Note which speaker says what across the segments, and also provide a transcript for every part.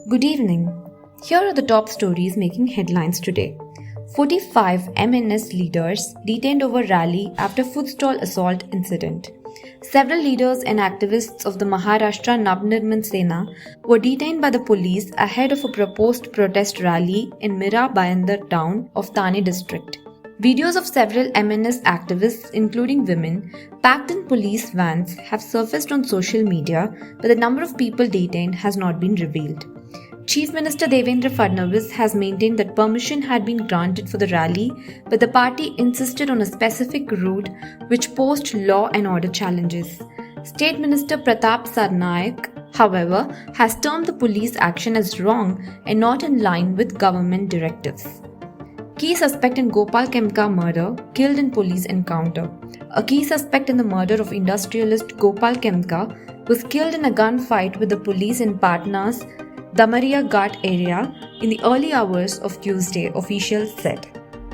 Speaker 1: Good evening. Here are the top stories making headlines today. 45 MNS leaders detained over rally after food stall assault incident. Several leaders and activists of the Maharashtra Navnirman Sena were detained by the police ahead of a proposed protest rally in Mira Bhayandar town of Thane district. Videos of several MNS activists, including women, packed in police vans have surfaced on social media, but the number of people detained has not been revealed. Chief Minister Devendra Fadnavis has maintained that permission had been granted for the rally, but the party insisted on a specific route which posed law and order challenges. State Minister Pratap Sarnaik, however, has termed the police action as wrong and not in line with government directives. Key suspect in Gopal Khemka murder killed in police encounter. A key suspect in the murder of industrialist Gopal Khemka was killed in a gunfight with the police in Patna's Damaria Ghat area in the early hours of Tuesday, officials said.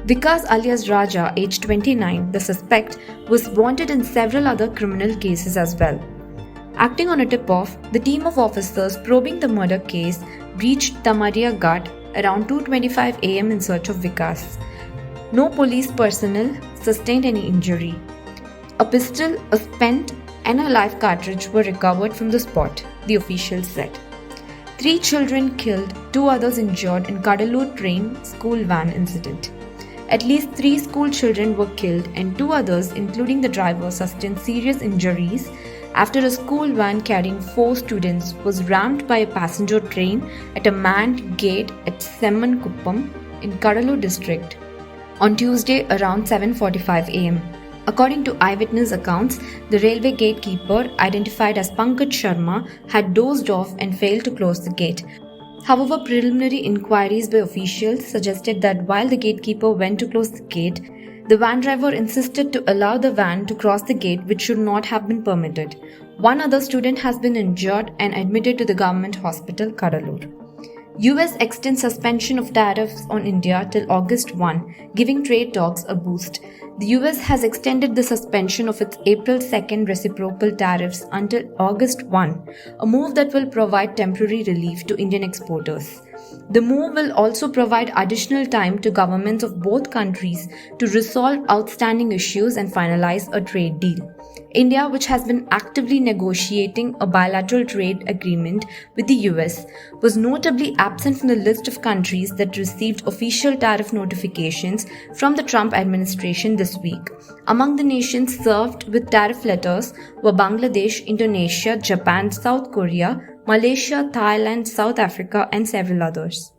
Speaker 1: Vikas alias Raja, aged 29, the suspect, was wanted in several other criminal cases as well. Acting on a tip-off, the team of officers probing the murder case reached Damaria Ghat around 2:25 am in search of Vikas. No police personnel sustained any injury. A pistol, a spent, and a live cartridge were recovered from the spot, the officials said. 3 children killed, 2 others injured in Cuddalore train school van incident. At least 3 school children were killed and 2 others, including the driver, sustained serious injuries after a school van carrying 4 students was rammed by a passenger train at a manned gate at Semmankuppam in Cuddalore district on Tuesday around 7:45 am. According to eyewitness accounts, the railway gatekeeper, identified as Pankaj Sharma, had dozed off and failed to close the gate. However, preliminary inquiries by officials suggested that while the gatekeeper went to close the gate, the van driver insisted to allow the van to cross the gate, which should not have been permitted. One other student has been injured and admitted to the government hospital, Cuddalore. US extends suspension of tariffs on India till August 1, giving trade talks a boost. The US has extended the suspension of its April 2nd reciprocal tariffs until August 1, a move that will provide temporary relief to Indian exporters. The move will also provide additional time to governments of both countries to resolve outstanding issues and finalize a trade deal. India, which has been actively negotiating a bilateral trade agreement with the US, was notably absent from the list of countries that received official tariff notifications from the Trump administration this week. Among the nations served with tariff letters were Bangladesh, Indonesia, Japan, South Korea, Malaysia, Thailand, South Africa, and several others.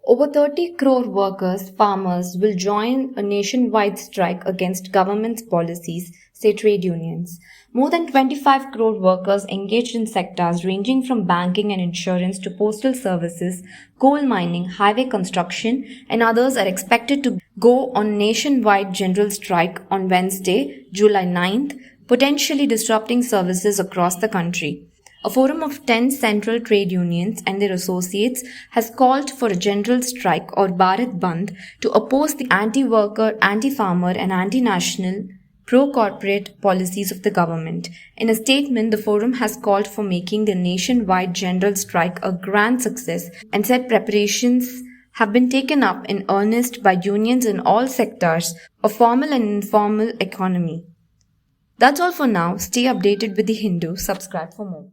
Speaker 1: Over 30 crore workers, farmers will join a nationwide strike against government's policies, say trade unions. More than 25 crore workers engaged in sectors ranging from banking and insurance to postal services, coal mining, highway construction, and others are expected to go on nationwide general strike on Wednesday, July 9th, potentially disrupting services across the country. A forum of 10 central trade unions and their associates has called for a general strike or Bharat bandh to oppose the anti-worker, anti-farmer and anti-national pro-corporate policies of the government. In a statement, the forum has called for making the nationwide general strike a grand success and said preparations have been taken up in earnest by unions in all sectors of formal and informal economy. That's all for now. Stay updated with The Hindu. Subscribe for more.